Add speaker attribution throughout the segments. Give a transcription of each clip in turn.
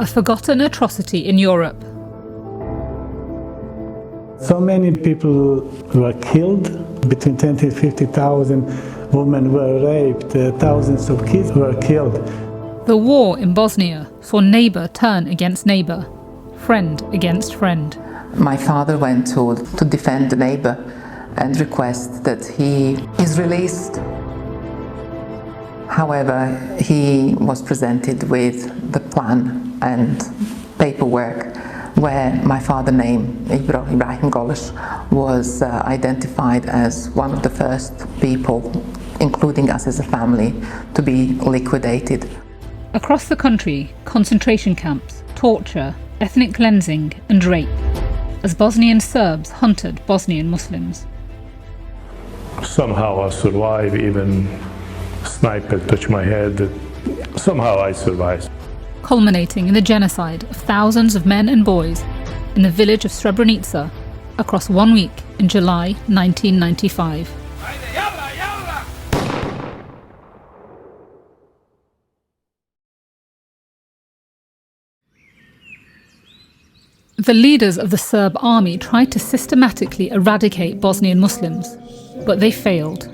Speaker 1: a forgotten atrocity in Europe.
Speaker 2: So many people were killed, between 20 and 50,000 women were raped, thousands of kids were killed.
Speaker 1: The war in Bosnia saw neighbour turn against neighbour, friend against friend.
Speaker 3: My father went to defend the neighbour and request that he is released. However, he was presented with the plan and paperwork where my father's name, Ibrahim Gološ, was identified as one of the first people, including us as a family, to be liquidated.
Speaker 1: Across the country, concentration camps, torture, ethnic cleansing and rape, as Bosnian Serbs hunted Bosnian Muslims.
Speaker 4: Somehow I survived, even sniper touched my head. Somehow I survived.
Speaker 1: Culminating in the genocide of thousands of men and boys in the village of Srebrenica across 1 week in July 1995. The leaders of the Serb army tried to systematically eradicate Bosnian Muslims, but they failed.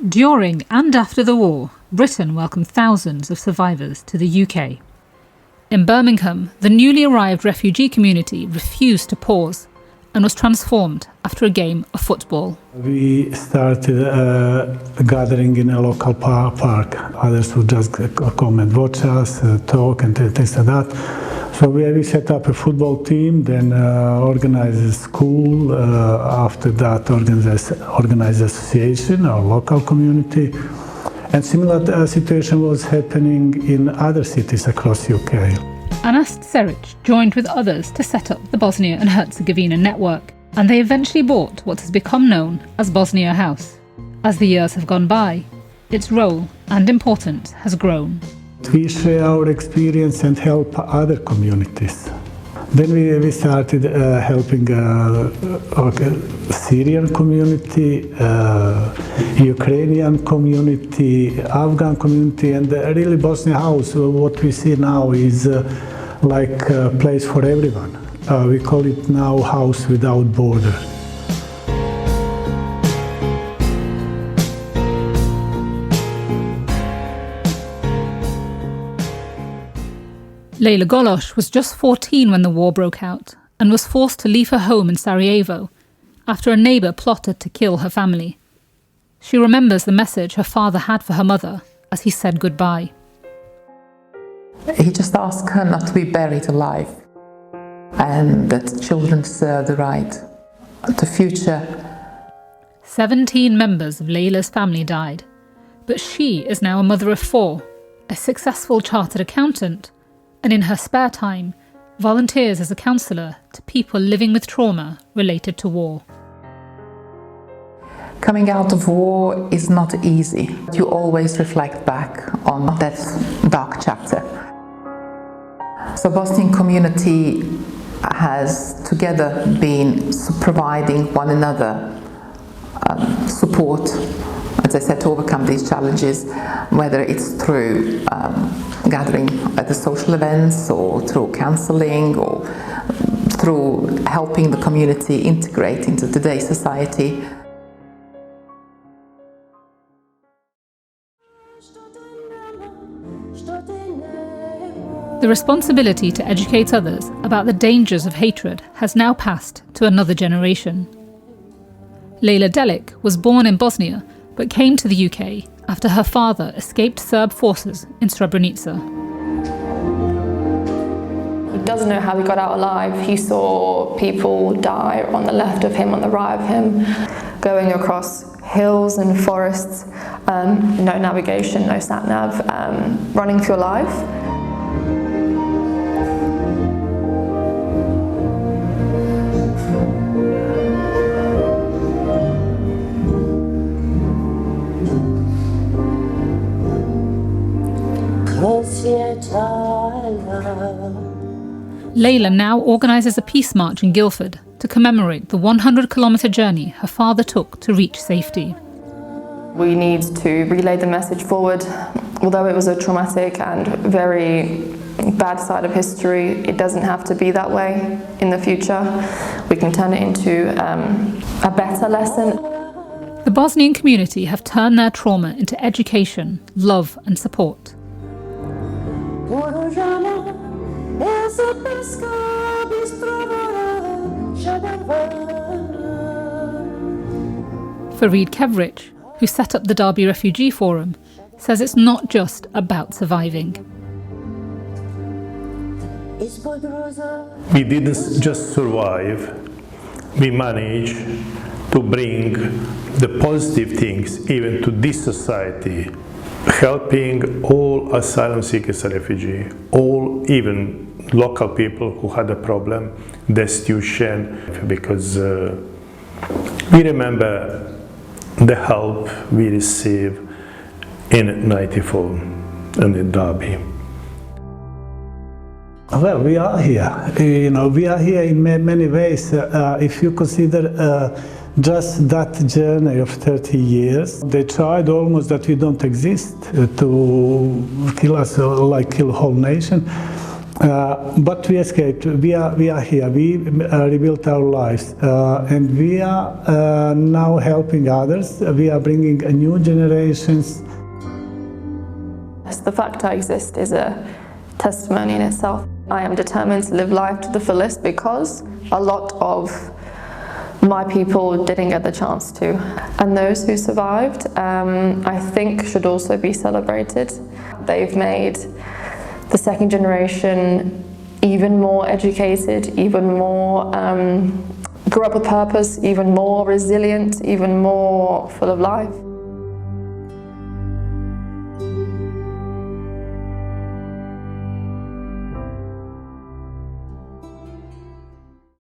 Speaker 1: During and after the war, Britain welcomed thousands of survivors to the UK. In Birmingham, the newly arrived refugee community refused to pause and was transformed after a game of football.
Speaker 2: We started gathering in a local park. Others would just come and watch us, talk and things like that. So we set up a football team, then organized a school, after that organized association, our local community. And similar situation was happening in other cities across UK.
Speaker 1: Anes Cerić joined with others to set up the Bosnia and Herzegovina network, and they eventually bought what has become known as Bosnia House. As the years have gone by, its role and importance has grown.
Speaker 2: We share our experience and help other communities. Then we started helping Syrian community, Ukrainian community, Afghan community, and really Bosnia House. What we see now is like a place for everyone. We call it now House Without Border.
Speaker 1: Lejla Gološ was just 14 when the war broke out and was forced to leave her home in Sarajevo after a neighbour plotted to kill her family. She remembers the message her father had for her mother as he said goodbye.
Speaker 3: He just asked her not to be buried alive and that children deserve the right to future.
Speaker 1: 17 members of Lejla's family died, but she is now a mother of 4, a successful chartered accountant, and in her spare time, volunteers as a counsellor to people living with trauma related to war.
Speaker 3: Coming out of war is not easy. You always reflect back on that dark chapter. So Bosnian community has together been providing one another support, as I said, to overcome these challenges, whether it's through gathering at the social events or through counselling or through helping the community integrate into today's society.
Speaker 1: The responsibility to educate others about the dangers of hatred has now passed to another generation. Lejla Delić was born in Bosnia but came to the UK after her father escaped Serb forces in Srebrenica.
Speaker 5: He doesn't know how he got out alive. He saw people die on the left of him, on the right of him, going across hills and forests, no navigation, no sat-nav, running for your life.
Speaker 1: Lejla now organises a peace march in Guildford to commemorate the 100-kilometre journey her father took to reach safety.
Speaker 5: We need to relay the message forward. Although it was a traumatic and very bad side of history, it doesn't have to be that way in the future. We can turn it into a better lesson.
Speaker 1: The Bosnian community have turned their trauma into education, love and support. Ferid Kevrić, who set up the Derby Refugee Forum, says it's not just about surviving.
Speaker 4: We didn't just survive, we managed to bring the positive things even to this society, helping all asylum seekers and refugees, all even local people who had a problem, destitution, because we remember the help we received in '94 in the Derby.
Speaker 2: Well, we are here. We are here in many ways. If you consider just that journey of 30 years, they tried almost that we don't exist to kill us, like kill a whole nation. But we escaped. We are here. We rebuilt our lives, and we are now helping others. We are bringing new generations.
Speaker 5: The fact I exist is a testimony in itself. I am determined to live life to the fullest because a lot of my people didn't get the chance to. And those who survived, I think, should also be celebrated. They've made the second generation even more educated, even more grew up with purpose, even more resilient, even more full of life.